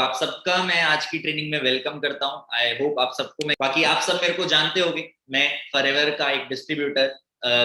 आप सबका मैं आज की ट्रेनिंग में वेलकम करता हूं। आई होप आप सबको मैं बाकी आप सब मेरे को जानते होंगे। मैं फॉरएवर का एक डिस्ट्रीब्यूटर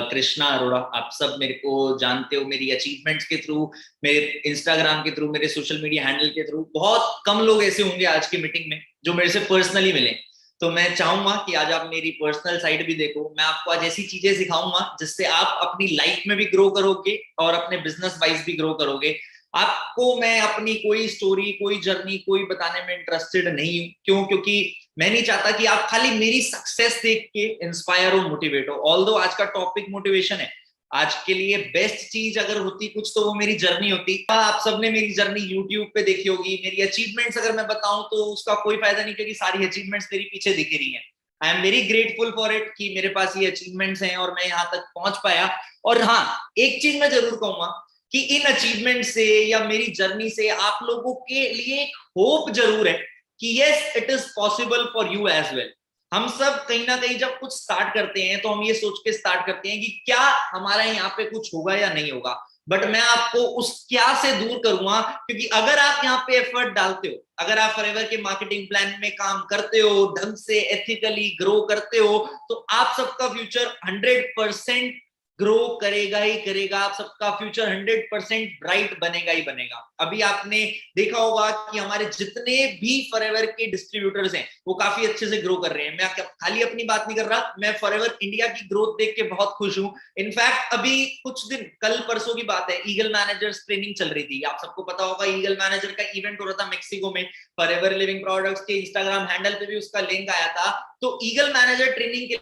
कृष्णा अरोड़ा, आप सब मेरे को जानते हो मेरी अचीवमेंट्स के थ्रू, मेरे इंस्टाग्राम के थ्रू, मेरे सोशल मीडिया हैंडल के थ्रू। बहुत कम लोग ऐसे होंगे आज की मीटिंग में जो मेरे से पर्सनली मिले। तो मैं चाहूंगा कि आज आप मेरी पर्सनल साइड भी देखो। मैं आपको आज ऐसी चीजें सिखाऊंगा जिससे आप अपनी लाइफ में भी ग्रो करोगे और अपने बिजनेस वाइज भी ग्रो करोगे। आपको मैं अपनी कोई स्टोरी, कोई जर्नी, कोई बताने में इंटरेस्टेड नहीं हूं। क्यों? क्योंकि मैं नहीं चाहता कि आप खाली मेरी सक्सेस देख के इंस्पायर हो, मोटिवेट हो। ऑल्दो आज का टॉपिक मोटिवेशन है, आज के लिए बेस्ट चीज अगर होती कुछ तो वो मेरी जर्नी होती। आप सबने मेरी जर्नी यूट्यूब पे देखी होगी। मेरी अचीवमेंट्स अगर मैं बताऊं तो उसका कोई फायदा नहीं, क्योंकि सारी अचीवमेंट्स तेरी पीछे दिख रही है। I am very grateful for it कि मेरे पास ये अचीवमेंट्स हैं और मैं यहाँ तक पहुंच पाया। और हाँ, एक चीज मैं जरूर कहूंगा कि इन अचीवमेंट से या मेरी जर्नी से आप लोगों के लिए एक होप जरूर है कि yes, it is possible for you as well. हम सब कहीं ना कहीं जब कुछ स्टार्ट करते हैं तो हम ये सोच के स्टार्ट करते हैं कि क्या हमारा यहाँ पे कुछ होगा या नहीं होगा। बट मैं आपको उस क्या से दूर करूंगा, क्योंकि अगर आप यहाँ पे एफर्ट डालते हो, अगर आप फॉरएवर के मार्केटिंग प्लान में काम करते हो, ढंग से एथिकली ग्रो करते हो, तो आप सबका फ्यूचर 100% ग्रो करेगा ही करेगा। आप सबका फ्यूचर 100% ब्राइट बनेगा ही बनेगा। अभी आपने देखा होगा कि हमारे जितने भी फॉरएवर के डिस्ट्रीब्यूटर्स हैं वो काफी अच्छे से ग्रो कर रहे हैं। मैं खाली अपनी बात नहीं कर रहा, मैं फॉरएवर इंडिया की ग्रोथ देख के बहुत खुश हूं। इनफैक्ट अभी कुछ दिन, कल परसों की बात है, ईगल मैनेजर्स ट्रेनिंग चल रही थी। आप सबको पता होगा ईगल मैनेजर का इवेंट हो रहा था मेक्सिको में। फॉरएवर लिविंग प्रोडक्ट्स के इंस्टाग्राम हैंडल पे भी उसका लिंक आया था। तो ईगल मैनेजर ट्रेनिंग के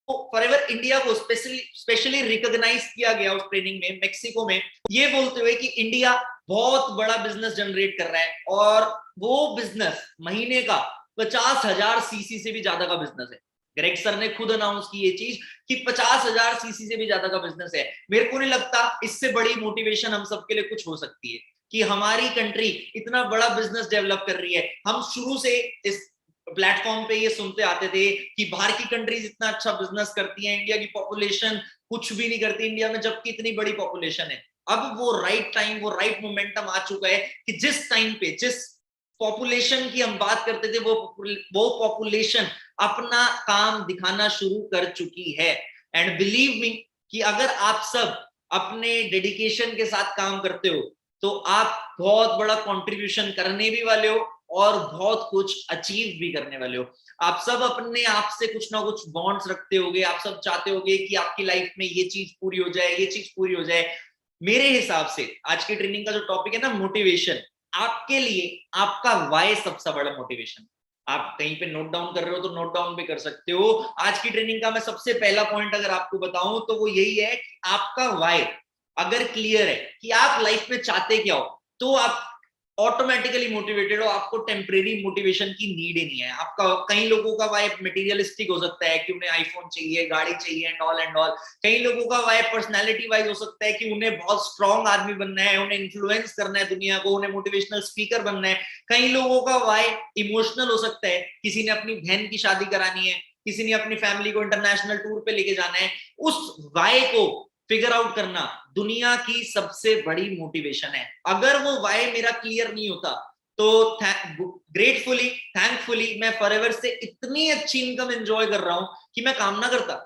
फॉरएवर इंडिया को स्पेशली रिकॉग्नाइज किया गया उस ट्रेनिंग में मेक्सिको में, ये बोलते हुए कि इंडिया बहुत बड़ा बिजनेस जनरेट कर रहा है और वो बिजनेस महीने का 50,000 सीसी से भी ज्यादा का बिजनेस है। ग्रेग सर ने खुद अनाउंस की ये चीज कि 50,000 सीसी से भी ज्यादा का बिजनेस है। मेरे को नहीं लगता इससे बड़ी मोटिवेशन हम सबके लिए कुछ हो सकती है कि हमारी कंट्री इतना बड़ा बिजनेस डेवलप कर रही है। हम शुरू से इस प्लेटफॉर्म पे ये सुनते आते थे कि बाहर की कंट्रीज इतना अच्छा बिजनेस करती हैं, इंडिया की पॉपुलेशन कुछ भी नहीं करती इंडिया में, जबकि इतनी बड़ी पॉपुलेशन है। अब वो राइट टाइम, वो राइट मोमेंटम आ चुका है कि जिस टाइम पे जिस पॉपुलेशन की हम बात करते थे वो पॉपुलेशन अपना काम दिखाना शुरू कर चुकी है। एंड बिलीव मी कि अगर आप सब अपने डेडिकेशन के साथ काम करते हो तो आप बहुत बड़ा कंट्रीब्यूशन करने भी वाले हो और बहुत कुछ अचीव भी करने वाले हो। आप सब अपने आप से कुछ ना कुछ बॉन्ड्स रखते होगे। आप सब चाहते होगे कि आपकी लाइफ में ये चीज पूरी हो जाए, ये चीज पूरी हो जाए। मेरे हिसाब से आज की ट्रेनिंग का जो टॉपिक है ना, मोटिवेशन, आपके लिए आपका वाई सबसे बड़ा मोटिवेशन। आप कहीं पे नोट डाउन कर रहे हो तो नोट डाउन भी कर सकते हो। आज की ट्रेनिंग का मैं सबसे पहला पॉइंट अगर आपको बताऊं तो वो यही है कि आपका वाई अगर क्लियर है कि आप लाइफ में चाहते क्या हो, तो आप ऑटोमेटिकली मोटिवेटेड हो। आपको टेम्परेरी मोटिवेशन की नीड ही नहीं है। आपका कई लोगों का वाइब मटेरियलिस्टिक हो सकता है कि उन्हें आईफोन चाहिए, गाड़ी चाहिए एंड ऑल एंड ऑल। कई लोगों का वाइब पर्सनालिटी वाइज हो सकता है कि उन्हें बहुत स्ट्रॉन्ग आदमी बनना है, उन्हें इन्फ्लुएंस करना है दुनिया को, उन्हें मोटिवेशनल स्पीकर बनना है। कई लोगों का वाइब इमोशनल हो सकता है, किसी ने अपनी बहन की शादी करानी है, किसी ने अपनी फैमिली को इंटरनेशनल टूर पे लेके जाना है। उस वाई को फिगर आउट करना दुनिया की सबसे बड़ी मोटिवेशन है। अगर वो वाई मेरा क्लियर नहीं होता तो ग्रेटफुली, थैंकफुली मैं फॉरएवर से इतनी अच्छी इनकम एंजॉय कर रहा हूं कि मैं काम ना करता।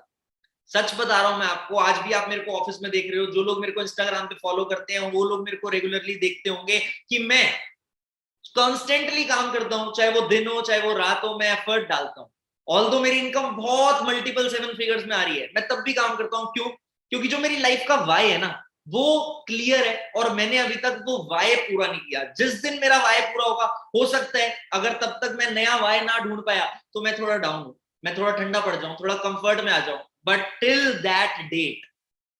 सच बता रहा हूं मैं आपको। आज भी आप मेरे को ऑफिस में देख रहे हो, जो लोग मेरे को इंस्टाग्राम पे फॉलो करते हैं वो लोग मेरे को रेगुलरली देखते होंगे कि मैं कॉन्स्टेंटली काम करता हूं, चाहे वो दिन हो चाहे वो रात हो, मैं एफर्ट डालता हूं। ऑल्दो मेरी इनकम बहुत मल्टीपल 7 फिगर्स में आ रही है, मैं तब भी काम करता हूं। क्यों? क्योंकि जो मेरी लाइफ का वाई है ना वो क्लियर है और मैंने अभी तक वो वाई पूरा नहीं किया। जिस दिन मेरा वाई पूरा होगा, हो सकता है अगर तब तक मैं नया वाई ना ढूंढ पाया तो मैं थोड़ा डाउन हूं, मैं थोड़ा ठंडा पड़ जाऊं, थोड़ा कंफर्ट में आ जाऊं। But till that date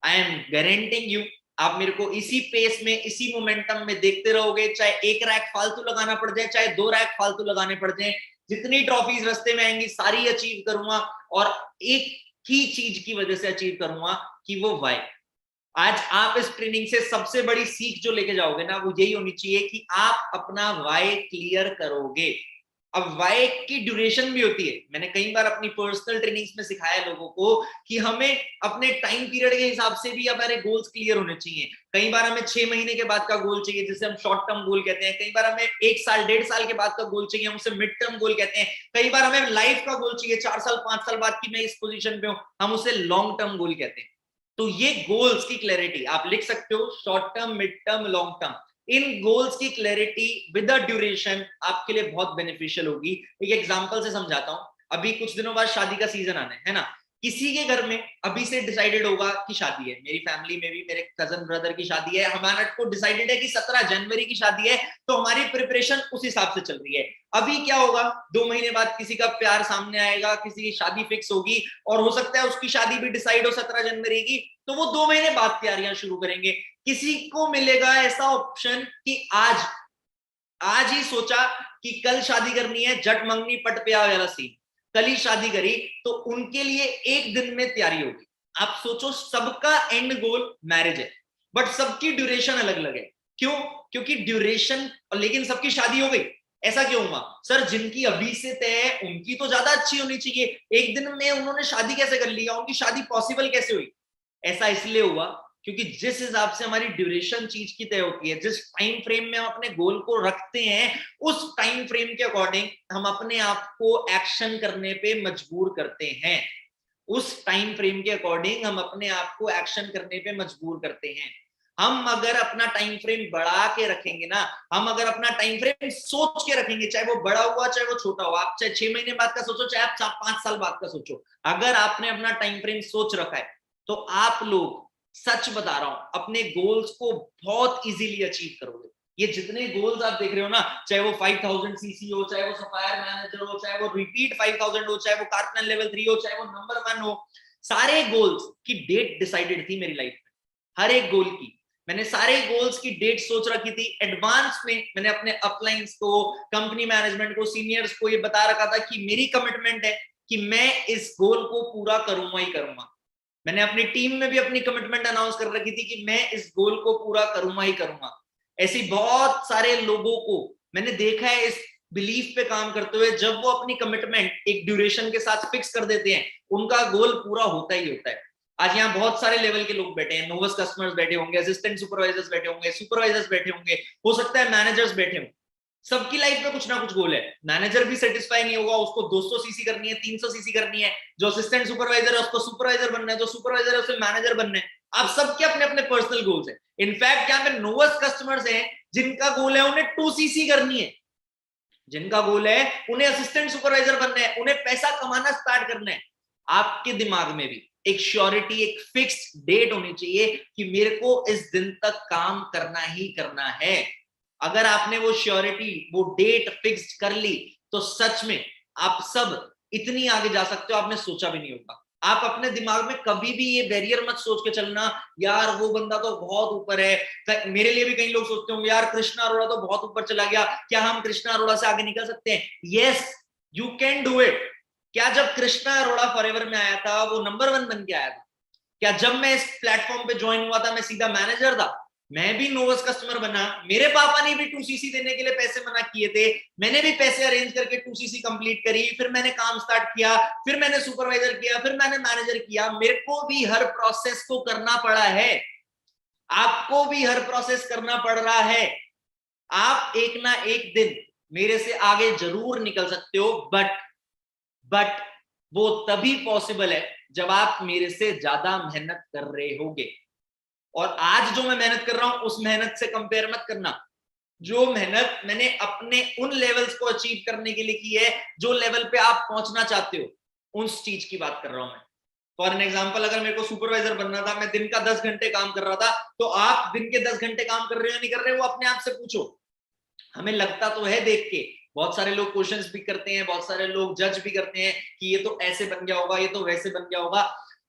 I am guaranteeing you, आप मेरे को इसी पेस में, इसी मोमेंटम में देखते रहोगे। चाहे एक रैक फालतू लगाना पड़ जाए, चाहे 2 रैक फालतू लगाने पड़ जाए, जितनी ट्रॉफीज रास्ते में आएंगी सारी अचीव करूंगा। और एक ही चीज की वजह से अचीव करूंगा कि वो वाई। आज आप इस ट्रेनिंग से सबसे बड़ी सीख जो लेके जाओगे ना वो यही होनी चाहिए कि आप अपना वाई क्लियर करोगे। अब वाई की ड्यूरेशन भी होती है। मैंने कई बार अपनी पर्सनल ट्रेनिंग्स में सिखाया लोगों को कि हमें अपने टाइम पीरियड के हिसाब से भी हमारे गोल्स क्लियर होने चाहिए। कई बार हमें 6 महीने के बाद का गोल चाहिए, जिसे हम शॉर्ट टर्म गोल कहते हैं। कई बार हमें 1 साल 1.5 साल के बाद का गोल चाहिए, हम उसे मिड टर्म गोल कहते हैं। कई बार हमें लाइफ का गोल चाहिए, 4 साल 5 साल बाद की मैं इस पोजीशन पे हूं, हम उसे लॉन्ग टर्म गोल कहते हैं। तो ये गोल्स की क्लैरिटी आप लिख सकते हो, short term, mid term, long term. इन गोल्स की क्लैरिटी विद अ ड्यूरेशन आपके लिए बहुत बेनिफिशियल होगी। एक एग्जांपल से समझाता हूं। अभी कुछ दिनों बाद शादी का सीजन आना है ना, किसी के घर में अभी से डिसाइडेड होगा कि शादी है। मेरी फैमिली में भी मेरे कजन ब्रदर की शादी है, हमारा को डिसाइडेड है कि 17 जनवरी की शादी है, तो हमारी प्रिपरेशन उस हिसाब से चल रही है। अभी क्या होगा, 2 महीने बाद किसी का प्यार सामने आएगा, किसी की शादी फिक्स होगी, और हो सकता है उसकी शादी भी डिसाइड हो 17 जनवरी की, तो वो 2 महीने बाद तैयारियां शुरू करेंगे। किसी को मिलेगा ऐसा ऑप्शन कि आज ही सोचा कि कल शादी करनी है, जट मंगनी पट पे वाला सीन, कल ही शादी करी, तो उनके लिए एक दिन में तैयारी होगी। आप सोचो, सबका एंड गोल मैरिज है, बट सबकी ड्यूरेशन अलग अलग है। क्यों? क्योंकि ड्यूरेशन, लेकिन सबकी शादी हो गई। ऐसा क्यों हुआ सर? जिनकी अभी से तय है उनकी तो ज्यादा अच्छी होनी चाहिए, एक दिन में उन्होंने शादी कैसे कर लिया, उनकी शादी पॉसिबल कैसे हुई? ऐसा इसलिए हुआ क्योंकि जिस हिसाब से हमारी ड्यूरेशन चीज की तय होती है, जिस टाइम फ्रेम में हम अपने गोल को रखते हैं, उस टाइम फ्रेम के अकॉर्डिंग हम अपने आप को एक्शन करने पे मजबूर करते हैं। उस टाइम फ्रेम के अकॉर्डिंग हम अपने आप को एक्शन करने पे मजबूर करते हैं। हम अगर अपना टाइम फ्रेम बढ़ा के रखेंगे ना, हम अगर अपना टाइम फ्रेम सोच के रखेंगे, चाहे वो बड़ा हुआ चाहे वो छोटा हुआ, आप चाहे 6 महीने बाद का सोचो, चाहे आप 5 साल बाद का सोचो, अगर आपने अपना टाइम फ्रेम सोच रखा है, तो आप लोग, सच बता रहा हूं, अपने गोल्स को बहुत इजीली अचीव करोगे। ये जितने गोल्स आप देख रहे हो ना, चाहे वो 5000 सीसी हो, चाहे वो सफायर मैनेजर हो, चाहे वो रिपीट 5000 हो, चाहे वो कार्टनल लेवल 3 हो, चाहे वो नंबर 1 हो, सारे गोल्स की डेट डिसाइडेड थी मेरी लाइफ में। हर एक गोल की मैंने सारे गोल्स की डेट सोच रखी थी एडवांस में। मैंने अपने अपलाइंस को, कंपनी मैनेजमेंट को, सीनियर्स को ये बता रखा था कि मेरी कमिटमेंट है कि मैं इस गोल को पूरा करूंगा ही करूंगा। मैंने अपनी टीम में भी अपनी कमिटमेंट अनाउंस कर रखी थी कि मैं इस गोल को पूरा करूंगा ही करूंगा। ऐसी बहुत सारे लोगों को मैंने देखा है इस बिलीफ पे काम करते हुए, जब वो अपनी कमिटमेंट एक ड्यूरेशन के साथ फिक्स कर देते हैं, उनका गोल पूरा होता ही होता है। आज यहाँ बहुत सारे लेवल के लोग बैठे हैं, नोवस कस्टमर्स बैठे होंगे, असिस्टेंट सुपरवाइजर्स बैठे होंगे, सुपरवाइजर्स बैठे होंगे, हो सकता है मैनेजर्स बैठे हों। सबकी लाइफ में कुछ ना कुछ गोल है। मैनेजर भी सेटिस्फाई नहीं होगा, उसको 200 सीसी करनी है, 300 सीसी करनी है। जो असिस्टेंट सुपरवाइजर है उसको सुपरवाइजर बनना है, जो सुपरवाइजर है उसे मैनेजर बनना है। आप सबके अपने अपने पर्सनल गोल्स हैं। इनफैक्ट यहाँ पे नोवस कस्टमर्स हैं जिनका गोल है उन्हें 2 सीसी करनी है, जिनका गोल है उन्हें असिस्टेंट सुपरवाइजर बनना है, उन्हें पैसा कमाना स्टार्ट करना है। आपके दिमाग में भी एक श्योरिटी, एक फिक्स्ड डेट होनी चाहिए कि मेरे को इस दिन तक काम करना ही करना है। अगर आपने वो श्योरिटी, वो डेट फिक्स्ड कर ली, तो सच में आप सब इतनी आगे जा सकते हो, आपने सोचा भी नहीं होगा। आप अपने दिमाग में कभी भी ये बैरियर मत सोच के चलना, यार वो बंदा तो बहुत ऊपर है। मेरे लिए भी कई लोग सोचते होंगे, यार कृष्णा अरोड़ा तो बहुत ऊपर चला गया, क्या हम कृष्णा अरोड़ा से आगे निकल सकते हैं? Yes, you can do it. क्या जब कृष्णा अरोड़ा फॉरएवर में आया था वो नंबर 1 बन के आया था? क्या जब मैं इस प्लेटफॉर्म पे ज्वाइन हुआ था मैं सीधा मैनेजर था? मैं भी नोवस कस्टमर बना, मेरे पापा ने भी 2cc देने के लिए पैसे मना किए थे, मैंने भी पैसे अरेंज करके 2cc कंप्लीट करी, फिर मैंने काम स्टार्ट किया, फिर मैंने सुपरवाइजर किया, फिर मैंने मैनेजर किया। मेरे को भी हर प्रोसेस को करना पड़ा है, आपको भी हर प्रोसेस करना पड़ रहा है। आप एक ना एक दिन मेरे से आगे जरूर निकल सकते हो, बट वो तभी पॉसिबल है जब आप मेरे से ज्यादा मेहनत कर रहे होगे। और आज जो मैं मेहनत कर रहा हूं उस मेहनत से कंपेयर मत करना। जो मेहनत मैंने अपने उन लेवल्स को अचीव करने के लिए की है, जो लेवल पे आप पहुंचना चाहते हो, उस चीज की बात कर रहा हूं मैं। फॉर एन एग्जाम्पल, अगर मेरे को सुपरवाइजर बनना था, मैं दिन का 10 घंटे काम कर रहा था, तो आप दिन के 10 घंटे काम कर रहे हो नहीं कर रहे हो, वो अपने आप से पूछो। हमें लगता तो है देख के, बहुत सारे लोग क्वेश्चंस भी करते हैं, बहुत सारे लोग जज भी करते हैं कि ये तो ऐसे बन गया होगा, ये तो वैसे बन गया होगा।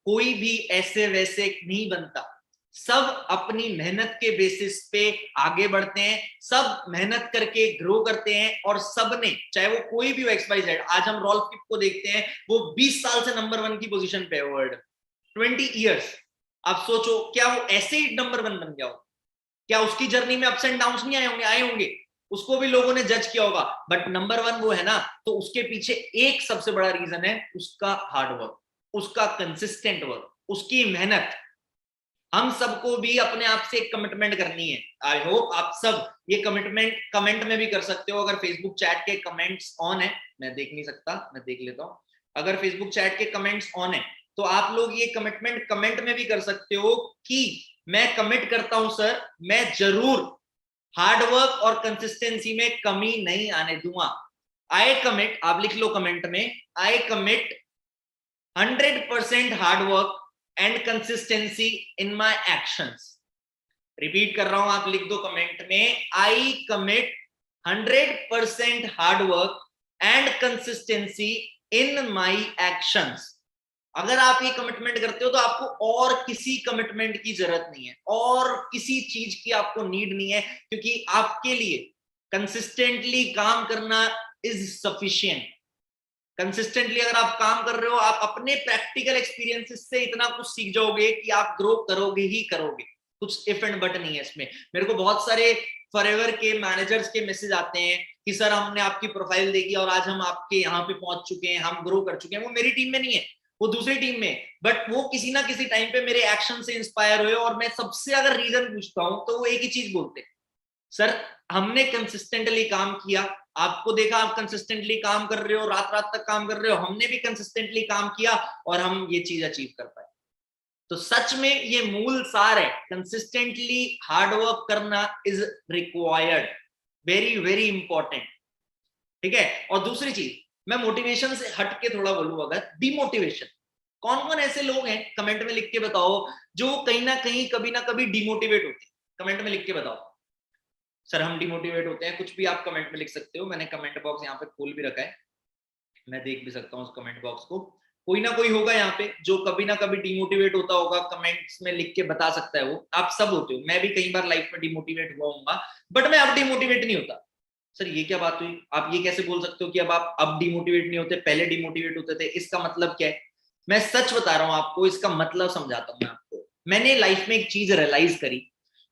कोई भी ऐसे वैसे नहीं बनता। सब अपनी मेहनत के बेसिस पे आगे बढ़ते हैं, सब मेहनत करके ग्रो करते हैं, और सब ने, चाहे वो कोई भी हो, XYZ, आज हम रॉल्फ किप को देखते हैं, वो 20 साल से नंबर 1 की पोजीशन पे है वर्ल्ड, 20 इयर्स। अब सोचो, क्या वो ऐसे ही नंबर 1 बन गया हो? क्या उसकी जर्नी में अप्स एंड डाउन्स नहीं आए होंगे? आए होंगे। उसको भी लोगों ने जज किया होगा, बट नंबर 1 वो है ना, तो उसके पीछे एक सबसे बड़ा रीजन है उसका हार्ड वर्क, उसका कंसिस्टेंट वर्क, उसकी मेहनत। हम सबको भी अपने आप से एक कमिटमेंट करनी है। आई होप आप सब ये कमिटमेंट कमेंट में भी कर सकते हो। अगर फेसबुक चैट के कमेंट्स ऑन है, मैं देख नहीं सकता, मैं देख लेता हूं। अगर फेसबुक चैट के कमेंट्स ऑन है तो आप लोग ये कमिटमेंट कमेंट में भी कर सकते हो कि मैं कमिट करता हूं सर, मैं जरूर हार्ड वर्क और कंसिस्टेंसी में कमी नहीं आने दूंगा। आई कमिट, आप लिख लो कमेंट में, I commit 100% hard work and consistency in my actions. Repeat कर रहा हूं, आप लिख दो कमेंट में, I commit 100% hard work and consistency in my actions. अगर आप ये कमिटमेंट करते हो तो आपको और किसी कमिटमेंट की जरूरत नहीं है, और किसी चीज की आपको नीड नहीं है, क्योंकि आपके लिए कंसिस्टेंटली काम करना इज सफिशिएंट। कंसिस्टेंटली अगर आप काम कर रहे हो, आप अपने प्रैक्टिकल एक्सपीरियंसेस से इतना कुछ सीख जाओगे कि आप ग्रो करोगे ही करोगे। कुछ इफ एंड बट नहीं है इसमें। मेरे को बहुत सारे फॉरएवर के मैनेजर्स के मैसेज आते हैं कि सर हमने आपकी प्रोफाइल देखी और आज हम आपके यहाँ पे पहुंच चुके हैं, हम ग्रो कर चुके हैं। वो मेरी टीम में नहीं है, वो दूसरी टीम में, बट वो किसी ना किसी टाइम पे मेरे एक्शन से इंस्पायर हुए, और मैं सबसे अगर रीजन पूछता हूं तो वो एक ही चीज बोलते हैं, सर हमने कंसिस्टेंटली काम किया, आपको देखा आप कंसिस्टेंटली काम कर रहे हो, रात रात तक काम कर रहे हो, हमने भी कंसिस्टेंटली काम किया और हम ये चीज अचीव कर पाए। तो सच में ये मूल सार है, कंसिस्टेंटली हार्ड वर्क करना is required, very very important. ठीक है। और दूसरी चीज, मैं मोटिवेशन से हट के थोड़ा बोलूं, अगर डिमोटिवेशन, कौन कौन ऐसे लोग हैं कमेंट में लिख के बताओ जो कहीं ना कहीं कभी ना कभी डिमोटिवेट होते हैं? कमेंट में लिख के बताओ। सर हम डिमोटिवेट होते हैं, कुछ भी आप कमेंट में लिख सकते हो, मैंने कमेंट बॉक्स यहाँ पे खोल भी रखा है, मैं देख भी सकता हूँ उस कमेंट बॉक्स को। कोई ना कोई होगा यहाँ पे जो कभी ना कभी डिमोटिवेट होता होगा, कमेंट्स में लिख के बता सकता है। वो आप सब होते हो, मैं भी कई बार लाइफ में डिमोटिवेट हुआ हूँ, बट मैं अब डिमोटिवेट नहीं होता। सर ये क्या बात हुई, आप ये कैसे बोल सकते हो कि अब आप अब डिमोटिवेट नहीं होते, पहले डिमोटिवेट होते थे, इसका मतलब क्या है? मैं सच बता रहा हूँ आपको, इसका मतलब समझाता हूँ मैं आपको। मैंने लाइफ में एक चीज रियलाइज करी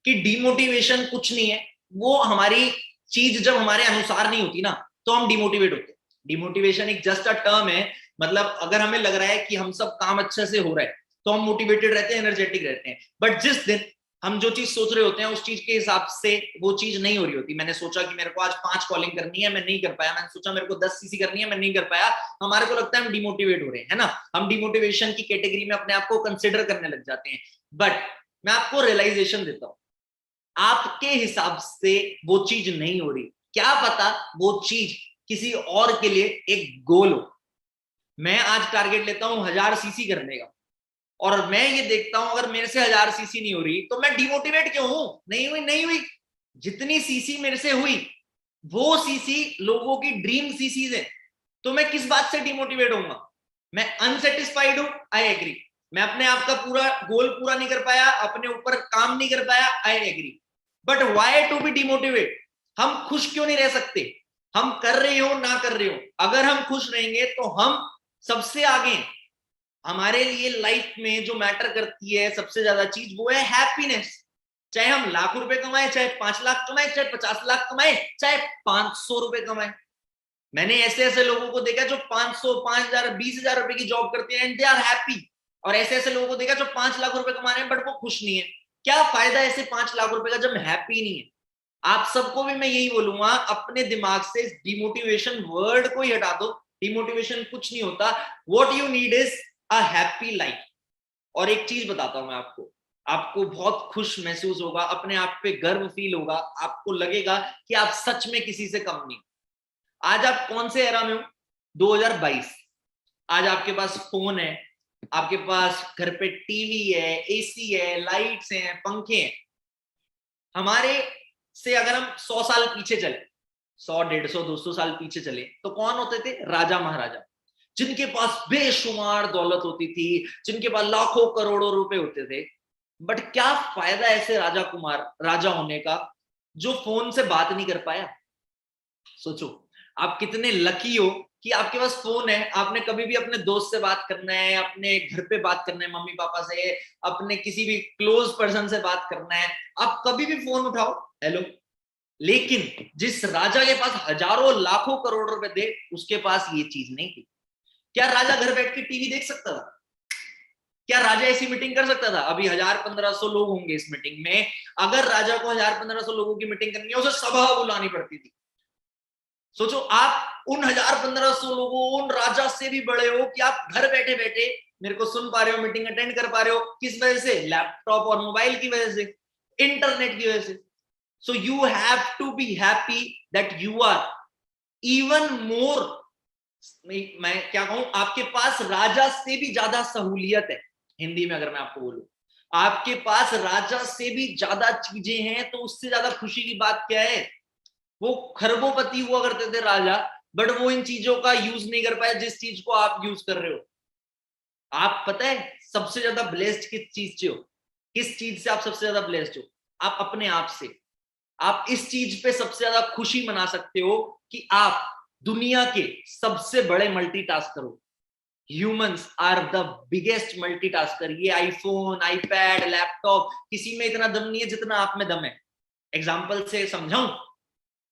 कि डिमोटिवेशन कुछ नहीं है, वो हमारी चीज जब हमारे अनुसार नहीं होती ना तो हम डिमोटिवेट होते हैं। डिमोटिवेशन एक जस्ट अ टर्म है, मतलब अगर हमें लग रहा है कि हम सब काम अच्छे से हो रहा है तो हम मोटिवेटेड रहते हैं, एनर्जेटिक रहते हैं। बट जिस दिन हम जो चीज सोच रहे होते हैं उस चीज के हिसाब से वो चीज नहीं हो रही होती। मैंने सोचा कि मेरे को आज 5 कॉलिंग करनी है, मैं नहीं कर पाया। मैंने सोचा मेरे को 10 सीसी करनी है, मैं नहीं कर पाया। हमारे को लगता है हम डिमोटिवेट हो रहे हैं, है ना? हम डिमोटिवेशन की कैटेगरी में अपने आप को कंसिडर करने लग जाते हैं। बट मैं आपको रियलाइजेशन देता हूं, आपके हिसाब से वो चीज नहीं हो रही, क्या पता वो चीज किसी और के लिए एक गोल हो। मैं आज टारगेट लेता हूं 1000 सीसी करने का, और मैं ये देखता हूं अगर मेरे से 1000 सीसी नहीं हो रही तो मैं डिमोटिवेट क्यों हूं? नहीं हुई। जितनी सीसी मेरे से हुई वो सीसी लोगों की ड्रीम सीसीज है, तो मैं किस बात से डिमोटिवेट होऊंगा? मैं अनसेटिस्फाइड हूं, आई एग्री। मैं अपने आप का पूरा गोल पूरा नहीं कर पाया, अपने ऊपर काम नहीं कर पाया, I agree. But why to be demotivate? हम खुश क्यों नहीं रह सकते? हम कर रहे हो ना कर रहे हो, अगर हम खुश रहेंगे तो हम सबसे आगे। हमारे लिए लाइफ में जो मैटर करती है सबसे ज्यादा चीज, वो है हैप्पीनेस। चाहे हम लाख रुपए कमाए, चाहे 5 लाख कमाए, चाहे 50 लाख कमाए, चाहे 500 रुपए कमाए। मैंने ऐसे ऐसे लोगों को देखा जो 500, 5000, 20,000 रुपए की जॉब करते हैं एंड दे आर हैप्पी, और ऐसे ऐसे लोगों को देखा जो 5 लाख रुपए कमा रहे हैं बट वो खुश नहीं है। क्या फायदा ऐसे 5 लाख रुपए का जब हैप्पी नहीं है? आप सबको भी मैं यही बोलूंगा, अपने दिमाग से डिमोटिवेशन वर्ड को ही हटा दो। डिमोटिवेशन कुछ नहीं होता। What you need is a happy life. और एक चीज बताता हूं मैं आपको, आपको बहुत खुश महसूस होगा, अपने आप पे गर्व फील होगा, आपको लगेगा कि आप सच में किसी से कम नहीं। आज आप कौन से एरा में हो? 2022। आज आपके पास फोन है, आपके पास घर पे टीवी है, एसी है, लाइट्स हैं, पंखे हैं। हमारे से अगर हम 100 साल पीछे चले, 100, 150, 200 साल पीछे चले, तो कौन होते थे? राजा महाराजा, जिनके पास बेशुमार दौलत होती थी, जिनके पास लाखों करोड़ों रुपए होते थे। बट क्या फायदा ऐसे राजा कुमार राजा होने का जो फोन से बात नहीं कर पाया? सोचो आप कितने लकी हो कि आपके पास फोन है। आपने कभी भी अपने दोस्त से बात करना है, अपने घर पे बात करना है, मम्मी पापा से, अपने किसी भी क्लोज पर्सन से बात करना है, आप कभी भी फोन उठाओ, हेलो, लेकिन जिस राजा के पास हजारों लाखों करोड़ रुपए थे, उसके पास ये चीज नहीं थी। क्या राजा घर बैठ के टीवी देख सकता था? क्या राजा ऐसी मीटिंग कर सकता था? अभी 1000-1500 लोग होंगे इस मीटिंग में। अगर राजा को 1000-1500 लोगों की मीटिंग करनी है, उसे सभा बुलानी पड़ती थी। सोचो, आप उन 1000-1500 लोगों, उन राजा से भी बड़े हो कि आप घर बैठे बैठे मेरे को सुन पा रहे हो, मीटिंग अटेंड कर पा रहे हो। किस वजह से? लैपटॉप और मोबाइल की वजह से, इंटरनेट की वजह से। So you have to be happy that you are even more, मैं क्या कहूं, आपके पास राजा से भी ज्यादा सहूलियत है। हिंदी में अगर मैं आपको बोलूं, आपके पास राजा से भी ज्यादा चीजें हैं, तो उससे ज्यादा खुशी की बात क्या है? वो खरबोपति हुआ करते थे राजा, बट वो इन चीजों का यूज नहीं कर पाए जिस चीज को आप यूज कर रहे हो। आप पता है सबसे ज्यादा ब्लेस्ड किस चीज से हो? किस चीज से आप सबसे ज्यादा ब्लेस्ड हो? आप अपने आप से। आप इस चीज पे सबसे ज्यादा खुशी मना सकते हो कि आप दुनिया के सबसे बड़े मल्टीटास्कर हो। Humans are the biggest multitasker. ये आईफोन, आईपैड, लैपटॉप, किसी में इतना दम नहीं है जितना आप में दम है। एग्जाम्पल से समझाऊं,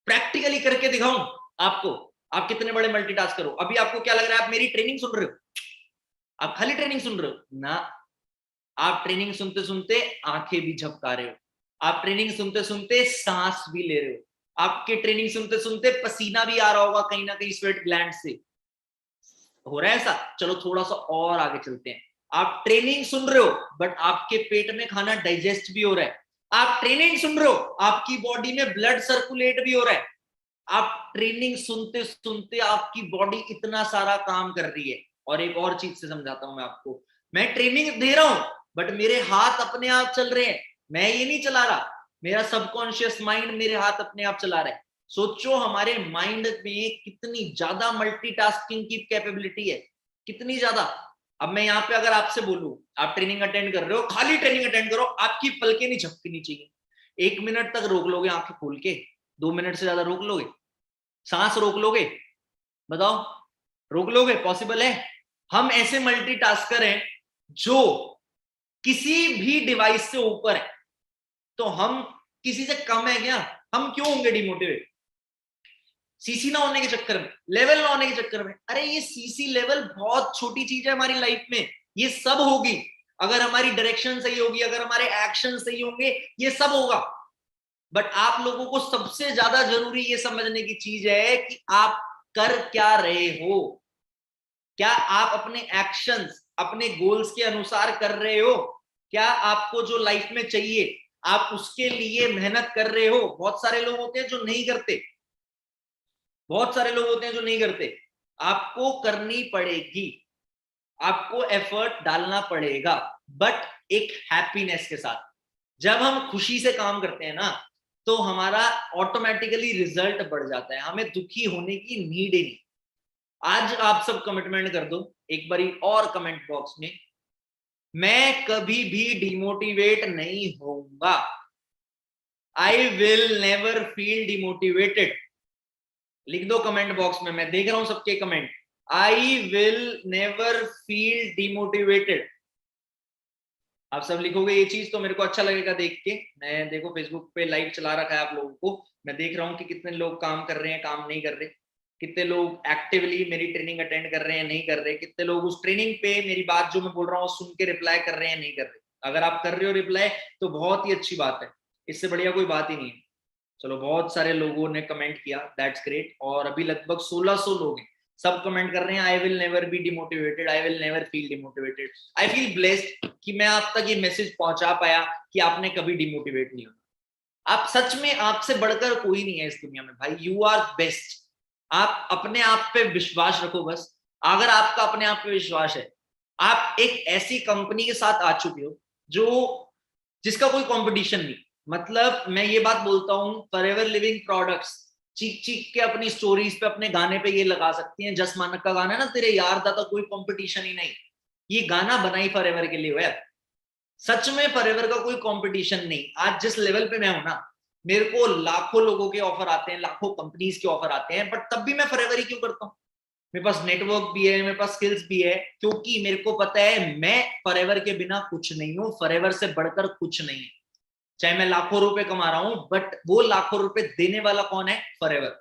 प्रैक्टिकली करके दिखाऊं आपको, आप कितने बड़े मल्टीटास्कर हो। अभी आपको क्या लग रहा है? आप मेरी ट्रेनिंग सुन रहे हो, आप खाली ट्रेनिंग सुन रहे हो ना। आप ट्रेनिंग सुनते सुनते आंखें भी झपका रहे हो, आप ट्रेनिंग सुनते सुनते सांस भी ले रहे हो, आपके ट्रेनिंग सुनते सुनते पसीना भी आ रहा होगा कहीं ना कहीं स्वेट ग्लैंड से। हो रहा है ऐसा? चलो थोड़ा सा और आगे चलते हैं। आप ट्रेनिंग सुन रहे हो, बट आपके पेट में खाना डाइजेस्ट भी हो रहा है। आप ट्रेनिंग सुन रहे हो, आपकी बॉडी में ब्लड सर्कुलेट भी हो रहा है। आप ट्रेनिंग सुनते सुनते आपकी बॉडी इतना सारा काम कर रही है। और एक और चीज से समझाता हूं मैं आपको, मैं ट्रेनिंग दे रहा हूं, बट मेरे हाथ अपने आप चल रहे हैं, मैं ये नहीं चला रहा। मेरा सबकॉन्शियस माइंड मेरे हाथ अपने आप चला रहा है। सोचो हमारे माइंड में कितनी ज्यादा मल्टीटास्किंग की कैपेबिलिटी है, कितनी ज्यादा। अब मैं यहाँ पे अगर आपसे बोलूं, आप ट्रेनिंग अटेंड कर रहे हो, खाली ट्रेनिंग अटेंड करो, आपकी पलकें नहीं झपकनी चाहिए। 1 मिनट तक रोक लोगे आंखें खोल के? 2 मिनट से ज्यादा रोक लोगे? सांस रोक लोगे? बताओ, रोक लोगे? पॉसिबल है? हम ऐसे मल्टीटास्कर हैं जो किसी भी डिवाइस से ऊपर है। तो हम किसी से कम है क्या? हम क्यों होंगे डिमोटिवेट? सीसी ना होने के चक्कर में, लेवल ना होने के चक्कर में। अरे ये सीसी लेवल बहुत छोटी चीज है हमारी लाइफ में। ये सब होगी अगर हमारी डायरेक्शन सही होगी, अगर हमारे एक्शन सही होंगे, ये सब होगा। बट आप लोगों को सबसे ज्यादा जरूरी ये समझने की चीज है कि आप कर क्या रहे हो। क्या आप अपने एक्शंस अपने गोल्स के अनुसार कर रहे हो? क्या आपको जो लाइफ में चाहिए आप उसके लिए मेहनत कर रहे हो? बहुत सारे लोग होते हैं जो नहीं करते, बहुत सारे लोग होते हैं जो नहीं करते। आपको करनी पड़ेगी, आपको एफर्ट डालना पड़ेगा, बट एक हैप्पीनेस के साथ। जब हम खुशी से काम करते हैं ना, तो हमारा ऑटोमेटिकली रिजल्ट बढ़ जाता है, हमें दुखी होने की नीड ही नहीं। आज आप सब कमिटमेंट कर दो एक बारी और कमेंट बॉक्स में, मैं कभी भी डिमोटिवेट नहीं होऊंगा। I will never feel demotivated. लिख दो कमेंट बॉक्स में, मैं देख रहा हूं सबके comment. I will never feel demotivated. आप सब लिखोगे ये चीज तो मेरे को अच्छा लगेगा देख के। मैं देखो फेसबुक पे लाइव चला रखा है आप लोगों को, मैं देख रहा हूँ कि कितने लोग काम कर रहे हैं, काम नहीं कर रहे, कितने लोग एक्टिवली मेरी ट्रेनिंग अटेंड कर रहे हैं, नहीं कर रहे, कितने लोग उस ट्रेनिंग पे मेरी बात जो मैं बोल रहा हूँ सुन के रिप्लाई कर रहे हैं, नहीं कर रहे। अगर आप कर रहे हो रिप्लाई तो बहुत ही अच्छी बात है, इससे बढ़िया कोई बात ही नहीं है। चलो बहुत सारे लोगों ने कमेंट किया, दैट्स ग्रेट। और अभी लगभग 1600 लोग हैं, सब कमेंट कर रहे हैं I will never be demotivated, I will never feel demotivated. I feel blessed कि मैं आप तक ये मैसेज पहुंचा पाया कि आपने कभी डिमोटिवेट नहीं होना। आप सच में, आपसे बढ़कर कोई नहीं है इस दुनिया में भाई, यू आर बेस्ट। आप अपने आप पे विश्वास रखो बस। अगर आपका अपने आप पे विश्वास है, आप एक ऐसी कंपनी के साथ आ चुके हो जो जिसका कोई कंपटीशन नहीं। मतलब मैं ये बात बोलता हूँ, फॉरएवर लिविंग प्रोडक्ट्स चीख चीख के अपनी स्टोरीज पे, अपने गाने पे ये लगा सकती हैं। जस मानक का गाना है ना, तेरे यार दा तो कोई कंपटीशन ही नहीं। ये गाना बना ही फॉरएवर के लिए हुआ है। सच में फॉरएवर का कोई कंपटीशन नहीं। आज जिस लेवल पे मैं हूं ना, मेरे को लाखों लोगों के ऑफर आते हैं, लाखों कंपनीज के ऑफर आते हैं, बट तब भी मैं फॉरएवर ही क्यों करता हूँ? मेरे पास नेटवर्क भी है, मेरे पास स्किल्स भी है, क्योंकि मेरे को पता है मैं फॉरएवर के बिना कुछ नहीं हूं, फॉरएवर से बढ़कर कुछ नहीं है। चाहे मैं लाखों रुपए कमा रहा हूं, बट वो लाखों रुपए देने वाला कौन है? फॉरएवर।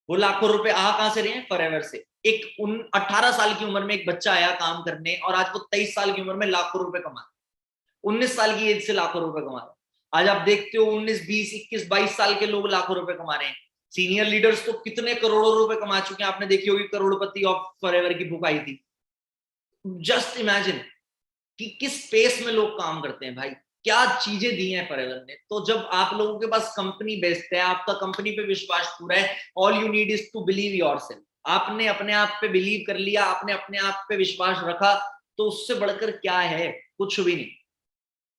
वो लाखों रुपए आ कहां से रहे हैं? फॉरएवर से। एक 18 साल की उम्र में एक बच्चा आया काम करने, और आज वो 23 साल की उम्र में लाखों रुपए कमा, 19 साल की एज से लाखों रुपए कमा रहा है। आज आप देखते हो 19, 20, 21, 22 साल के लोग लाखों रुपए कमा रहे हैं। सीनियर लीडर्स तो कितने करोड़ों रुपए कमा चुके हैं। आपने देखी होगी करोड़पति ऑफ फॉरएवर की बुक आई थी। जस्ट इमेजिन कि किस स्पेस में लोग काम करते हैं भाई, क्या चीजें दी हैं फॉरएवर ने। तो जब आप लोगों के पास कंपनी बेस्ड है, आपका कंपनी पे विश्वास पूरा है, all you need is to believe yourself. आपने अपने आप पे बिलीव कर लिया, आपने अपने आप पे विश्वास रखा, तो उससे बढ़कर क्या है? कुछ भी नहीं।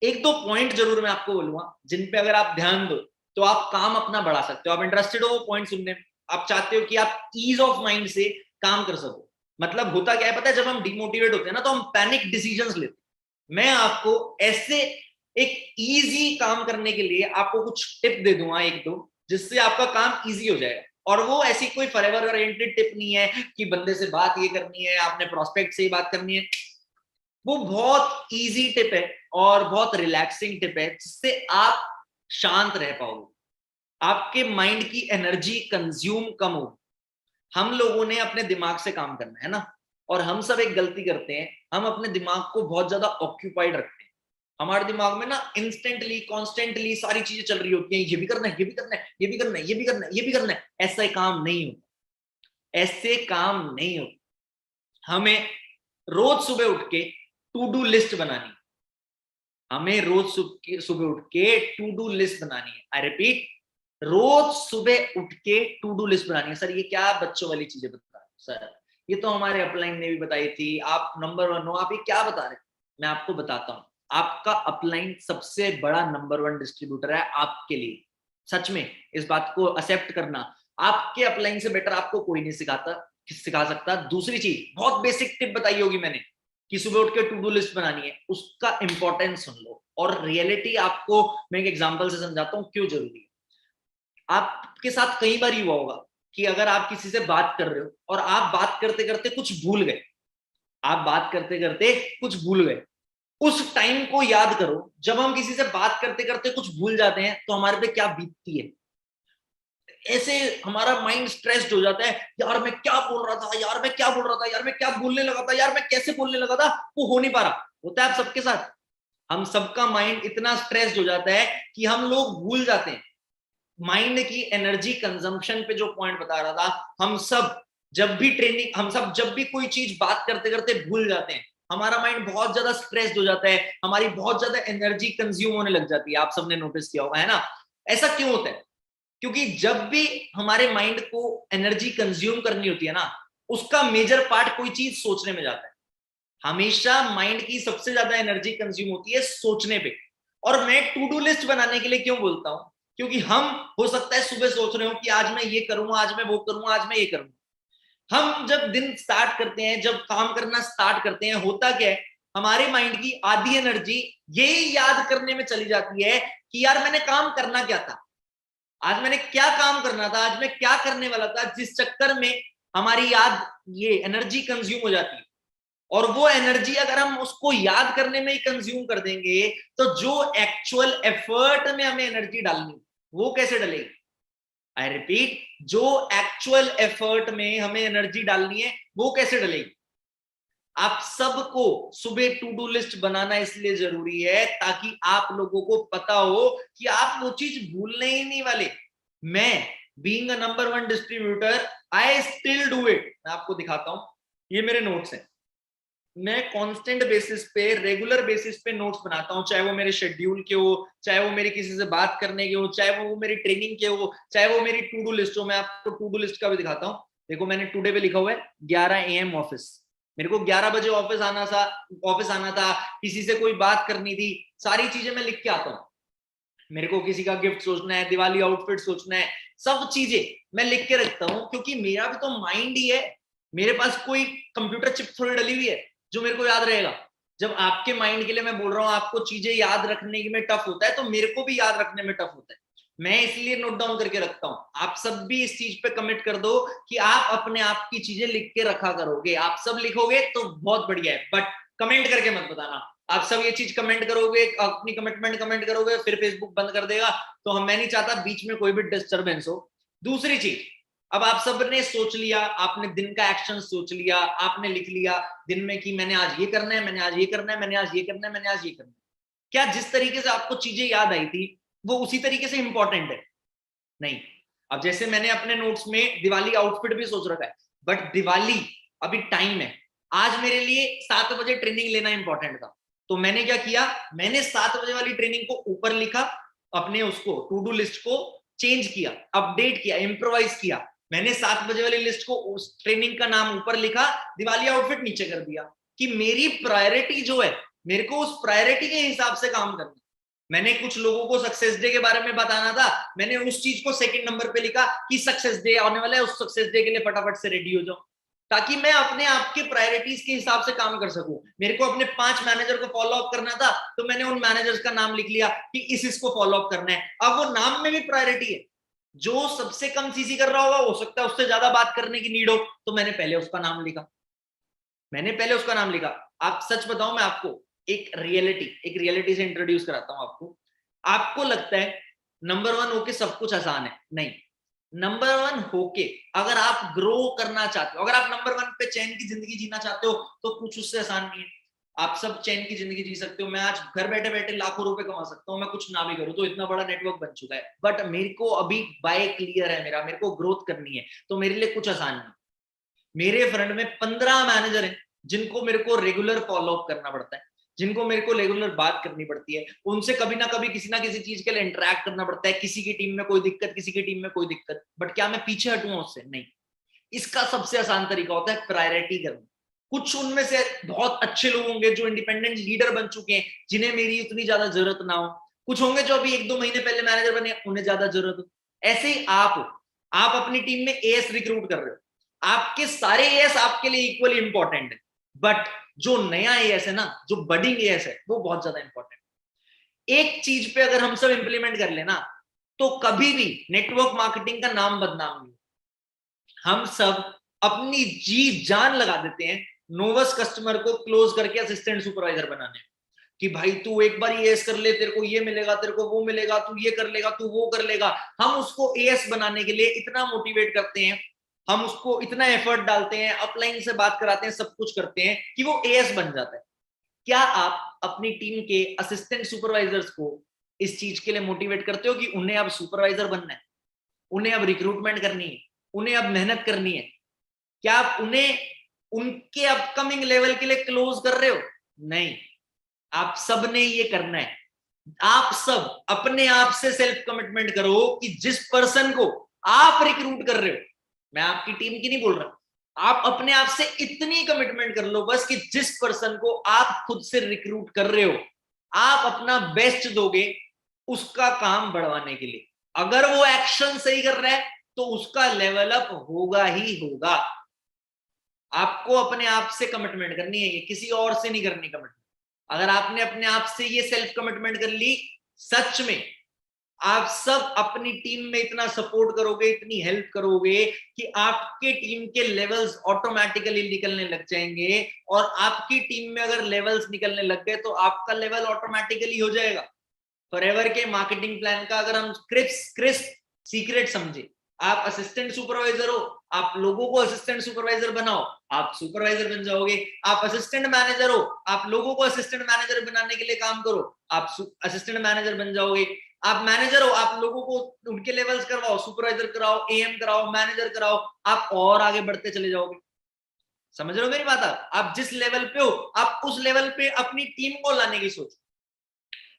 एक दो पॉइंट जरूर मैं आपको बोलूंगा जिन पे अगर आप ध्यान दो तो आप काम अपना बढ़ा सकते हो। आप इंटरेस्टेड हो वो पॉइंट सुनने में? आप चाहते हो कि आप ईज ऑफ माइंड से काम कर सको। मतलब होता क्या है पता है, जब हम डिमोटिवेट होते हैं ना तो हम पैनिक डिसीजंस लेते हैं। मैं आपको ऐसे एक इजी काम करने के लिए आपको कुछ टिप दे दूंगा, एक दो, जिससे आपका काम इजी हो जाएगा। और वो ऐसी कोई फॉरएवर ओरिएंटेड टिप नहीं है कि बंदे से बात ये करनी है, आपने प्रोस्पेक्ट से ही बात करनी है। वो बहुत इजी टिप है और बहुत रिलैक्सिंग टिप है, जिससे आप शांत रह पाओगे, आपके माइंड की एनर्जी कंज्यूम कम हो। हम लोगों ने अपने दिमाग से काम करना है ना, और हम सब एक गलती करते हैं, हम अपने दिमाग को बहुत ज्यादा ऑक्यूपाइड रखते हैं। हमारे दिमाग में ना इंस्टेंटली कॉन्स्टेंटली सारी चीजें चल रही होती हैं, ये भी करना है, ये भी करना है, ये भी करना है, ये भी करना है, ये भी करना है। ऐसा काम नहीं होता, ऐसे काम नहीं होता। हमें रोज सुबह उठ के टू डू लिस्ट बनानी है। हमें रोज सुबह उठ के टू डू लिस्ट बनानी है। आई रिपीट, रोज सुबह उठ के टू डू लिस्ट बनानी है। सर ये क्या बच्चों वाली चीजें बता रहे हो? सर ये तो हमारे अपलाइन ने भी बताई थी, आप नंबर 1 हो, आप ये क्या बता रहे हैं? मैं आपको बताता हूँ, आपका अपलाइन सबसे बड़ा नंबर 1 डिस्ट्रीब्यूटर है आपके लिए। सच में इस बात को एक्सेप्ट करना, आपके अपलाइन से बेटर आपको कोई नहीं सिखा सकता। दूसरी चीज, बहुत बेसिक टिप बताई होगी मैंने कि सुबह उठ के टू डू लिस्ट बनानी है, उसका इंपॉर्टेंस सुन लो। और रियलिटी आपको मैं एक एग्जांपल से समझाता हूँ क्यों जरूरी है। आपके साथ कई बार हुआ होगा कि अगर आप किसी से बात कर रहे हो और आप बात करते करते कुछ भूल गए, आप बात करते करते कुछ भूल गए, उस टाइम को याद करो जब हम किसी से बात करते करते कुछ भूल जाते हैं तो हमारे पे क्या बीतती है। ऐसे हमारा माइंड स्ट्रेस्ड हो जाता है, यार मैं क्या बोल रहा था, यार मैं क्या बोल रहा था, यार मैं क्या बोलने लगा था, यार मैं कैसे बोलने लगा था, वो हो नहीं पा रहा। होता है आप सबके साथ। हम सबका माइंड इतना स्ट्रेस्ड हो जाता है कि हम लोग भूल जाते हैं। माइंड की एनर्जी कंजम्पशन पे जो पॉइंट बता रहा था, हम सब जब भी ट्रेनिंग, हम सब जब भी कोई चीज बात करते करते भूल जाते हैं, हमारा माइंड बहुत ज्यादा स्ट्रेस्ड हो जाता है, हमारी बहुत ज्यादा एनर्जी कंज्यूम होने लग जाती है। आप सबने नोटिस किया होगा, है ना? ऐसा क्यों होता है? क्योंकि जब भी हमारे माइंड को एनर्जी कंज्यूम करनी होती है ना, उसका मेजर पार्ट कोई चीज सोचने में जाता है। हमेशा माइंड की सबसे ज्यादा एनर्जी कंज्यूम होती है सोचने पे। और मैं टू डू लिस्ट बनाने के लिए क्यों बोलता हूं? क्योंकि हम हो सकता है सुबह सोच रहे हो कि आज मैं ये करूंगा, आज मैं वो करूंगा, आज मैं ये करूंगा। हम जब दिन स्टार्ट करते हैं, जब काम करना स्टार्ट करते हैं, होता क्या है, हमारे माइंड की आधी एनर्जी यही याद करने में चली जाती है कि यार मैंने काम करना क्या था, आज मैंने क्या काम करना था, आज मैं क्या करने वाला था, जिस चक्कर में हमारी याद ये एनर्जी कंज्यूम हो जाती है। और वो एनर्जी अगर हम उसको याद करने में ही कंज्यूम कर देंगे, तो जो एक्चुअल एफर्ट में हमें एनर्जी डालनी वो कैसे डलेगी? आई रिपीट, जो एक्चुअल एफर्ट में हमें एनर्जी डालनी है वो कैसे डलेगी? आप सबको सुबह टू डू लिस्ट बनाना इसलिए जरूरी है ताकि आप लोगों को पता हो कि आप वो चीज भूलने ही नहीं वाले। मैं being a number 1 distributor, I still do it. मैं आपको दिखाता हूं, ये मेरे नोट्स हैं। मैं कांस्टेंट बेसिस पे, रेगुलर बेसिस पे नोट्स बनाता हूं, चाहे वो मेरे शेड्यूल के हो, चाहे वो मेरी किसी से बात करने के हो, चाहे वो मेरी ट्रेनिंग के हो, चाहे वो मेरी टू डू लिस्ट हो। मैं आपको टू डू लिस्ट का भी दिखाता हूं। देखो मैंने टुडे पे लिखा हुआ है 11 AM ऑफिस। मेरे को 11 बजे ऑफिस आना था, किसी से कोई बात करनी थी, सारी चीजें मैं लिख के आता हूँ। मेरे को किसी का गिफ्ट सोचना है, दिवाली आउटफिट सोचना है, सब चीजें मैं लिख के रखता हूँ, क्योंकि मेरा भी तो माइंड ही है। मेरे पास कोई कंप्यूटर चिप थोड़ी डली हुई है जो मेरे को याद रहेगा। जब आपके माइंड के लिए मैं बोल रहा हूँ आपको चीजें याद रखने में टफ होता है, तो मेरे को भी याद रखने में टफ होता है। मैं इसलिए नोट डाउन करके रखता हूँ। आप सब भी इस चीज पे कमिट कर दो कि आप अपने आप की चीजें लिख के रखा करोगे। आप सब लिखोगे तो बहुत बढ़िया है, बट कमेंट करके मत बताना आप सब ये चीज कमेंट करोगे, अपनी कमिटमेंट कमेंट करोगे, फिर फेसबुक बंद कर देगा, तो मैं नहीं चाहता बीच में कोई भी डिस्टरबेंस हो। दूसरी चीज, अब आप सब ने सोच लिया, आपने दिन का एक्शन सोच लिया, आपने लिख लिया दिन में कि मैंने आज ये करना है, मैंने आज ये करना है, मैंने आज ये करना है, मैंने आज ये करना है। क्या जिस तरीके से आपको चीजें याद आई थी वो उसी तरीके से इंपॉर्टेंट है? नहीं। अब जैसे मैंने अपने नोट्स में दिवाली आउटफिट भी सोच रखा है, बट दिवाली अभी टाइम है, आज मेरे लिए 7 बजे ट्रेनिंग लेना इंपॉर्टेंट था, तो मैंने क्या किया, मैंने 7 बजे वाली ट्रेनिंग को ऊपर लिखा, अपने उसको टू डू लिस्ट को चेंज किया, अपडेट किया, इम्प्रोवाइज किया। मैंने 7 बजे वाली लिस्ट को, उस ट्रेनिंग का नाम ऊपर लिखा, दिवाली आउटफिट नीचे कर दिया, कि मेरी प्रायोरिटी जो है, मेरे को उस प्रायोरिटी के हिसाब से काम करना। मैंने कुछ लोगों को सक्सेस डे के बारे में बताना था, मैंने उस चीज को सेकंड नंबर पे लिखा कि सक्सेस डे आने वाला है, उस सक्सेस डे के लिए फटाफट से रेडी हो जाओ, ताकि मैं अपने आप के प्रायोरिटीज के हिसाब से काम कर सकूं। मेरे को अपने 5 मैनेजर को फॉलो अप करना था, तो मैंने उन मैनेजर्स का नाम लिख लिया कि इसको फॉलो अप करना है। अब वो नाम में भी प्रायोरिटी है, जो सबसे कम सीसी कर रहा होगा, हो सकता है उससे ज्यादा बात करने की नीड हो, तो मैंने पहले उसका नाम लिखा, मैंने पहले उसका नाम लिखा। आप सच बताऊं, मैं आपको एक रियलिटी से इंट्रोड्यूस कराता हूं आपको। आपको लगता है नंबर 1 होके सब कुछ आसान है? नहीं। नंबर 1 होके अगर आप ग्रो करना चाहते हो, अगर आप नंबर 1 पे चैन की जिंदगी जीना चाहते हो, तो कुछ उससे आसान नहीं है। आप सब चैन की जिंदगी जी सकते हो, मैं आज घर बैठे बैठे लाखों रुपए कमा सकता हूँ, मैं कुछ ना भी करूँ तो, इतना बड़ा नेटवर्क बन चुका है। बट मेरे को अभी बाय क्लियर है, मेरे को ग्रोथ करनी है, तो मेरे लिए कुछ आसान नहीं। मेरे फ्रेंड में 15 मैनेजर हैं जिनको मेरे को रेगुलर फॉलो अप करना पड़ता है, जिनको मेरे को रेगुलर बात करनी पड़ती है, उनसे कभी ना कभी किसी ना किसी चीज के लिए इंटरेक्ट करना पड़ता है, किसी की टीम में कोई दिक्कत, किसी की टीम में कोई दिक्कत। बट क्या मैं पीछे हटूंगा उससे? नहीं। इसका सबसे आसान तरीका होता है प्रायोरिटी करना। कुछ उनमें से बहुत अच्छे लोग होंगे जो इंडिपेंडेंट लीडर बन चुके हैं, जिन्हें मेरी उतनी ज्यादा जरूरत ना हो। कुछ होंगे जो अभी 1-2 महीने पहले मैनेजर बने, उन्हें ज्यादा जरूरत हो। ऐसे ही आप अपनी टीम में एएस रिक्रूट कर रहे हो, आपके सारे एएस आपके लिए इक्वली इंपॉर्टेंट है, बट जो नया एएस है ना, जो बडिंग एएस है, वो बहुत ज्यादा इंपॉर्टेंट है। एक चीज पे अगर हम सब इंप्लीमेंट कर लेना, तो कभी भी नेटवर्क मार्केटिंग का नाम बदनाम नहीं। हम सब अपनी जी जान लगा देते हैं नोवस कस्टमर को क्लोज करके असिस्टेंट सुपरवाइजर बनाने, कि भाई तू एक बार एएस कर ले, तेरे को ये मिलेगा, तेरे को वो मिलेगा, तू ये कर लेगा, तू वो कर लेगा। हम उसको एएस बनाने के लिए इतना मोटिवेट करते हैं, हम उसको इतना एफर्ट डालते हैं, अपलाइन से बात कराते हैं, सब कुछ करते हैं कि वो एएस बन जाता है। क्या आप अपनी टीम के असिस्टेंट सुपरवाइजर्स को इस चीज के लिए मोटिवेट करते हो कि उन्हें अब सुपरवाइजर बनना है, उन्हें अब रिक्रूटमेंट करनी है, उन्हें अब मेहनत करनी है? क्या आप उन्हें उनके अपकमिंग लेवल के लिए क्लोज कर रहे हो? नहीं। आप सब ने ये करना है। आप सब अपने आप से सेल्फ कमिटमेंट करो कि जिस पर्सन को आप रिक्रूट कर रहे हो, मैं आपकी टीम की नहीं बोल रहा, आप अपने आप से इतनी कमिटमेंट कर लो बस कि जिस पर्सन को आप खुद से रिक्रूट कर रहे हो, आप अपना बेस्ट दोगे उसका काम बढ़वाने के लिए। अगर वो एक्शन सही कर रहा है तो उसका लेवल अप होगा ही होगा। आपको अपने आप से कमिटमेंट करनी है, ये किसी और से नहीं करनी कमिटमेंट। अगर आपने अपने आप से ये सेल्फ कमिटमेंट कर ली, सच में आप सब अपनी टीम में इतना सपोर्ट करोगे, इतनी हेल्प करोगे कि आपके टीम के लेवल्स ऑटोमेटिकली निकलने लग जाएंगे, और आपकी टीम में अगर लेवल्स निकलने लग गए तो आपका लेवल ऑटोमेटिकली हो जाएगा। फॉरएवर के मार्केटिंग प्लान का अगर हम क्रिस्प सीक्रेट समझे, आप असिस्टेंट सुपरवाइजर हो, आप लोगों को असिस्टेंट सुपरवाइजर बनाओ, आप सुपरवाइजर बन जाओगे। आप असिस्टेंट मैनेजर हो, आप लोगों को असिस्टेंट मैनेजर बनाने के लिए काम करो, आप असिस्टेंट मैनेजर बन जाओगे। आप मैनेजर हो, आप लोगों को उनके लेवल्स करवाओ, सुपरवाइजर कराओ, एएम कराओ, मैनेजर कराओ, आप और आगे बढ़ते चले जाओगे। समझ रहे हो मेरी बात? आप जिस लेवल पे हो, आप उस लेवल पे अपनी टीम को लाने की सोचो।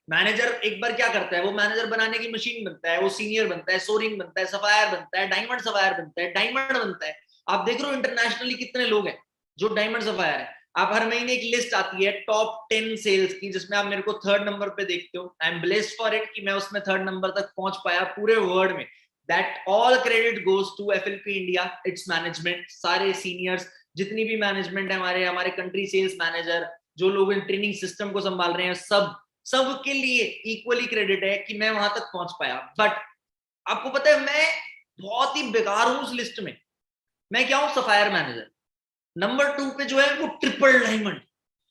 मैनेजर एक बार क्या करता है, वो मैनेजर बनाने की मशीन बनता है, वो सीनियर बनता है, सोरिंग बनता है, सफायर बनता है, डायमंड सफायर बनता है, डायमंड बनता है। आप देख रहे हो इंटरनेशनली कितने लोग हैं जो डायमंड सफायर है। आप हर महीने एक लिस्ट आती है टॉप 10 सेल्स की, जिसमें आप मेरे को 3rd नंबर पे देखते हो। I am blessed for it कि मैं उसमें 3rd नंबर तक पहुंच पाया पूरे वर्ल्ड में। That all credit goes to FLP India, its management, सारे सीनियर्स, जितनी भी मैनेजमेंट है, हमारे कंट्री सेल्स मैनेजर, जो लोग इन ट्रेनिंग सिस्टम को संभाल रहे हैं, सबके लिए इक्वली क्रेडिट है कि मैं वहां तक पहुंच पाया। बट आपको पता है मैं बहुत ही बेकार हूं उस लिस्ट में। मैं क्या हूं? Sapphire manager. नंबर 2 पे जो है वो ट्रिपल डायमंड।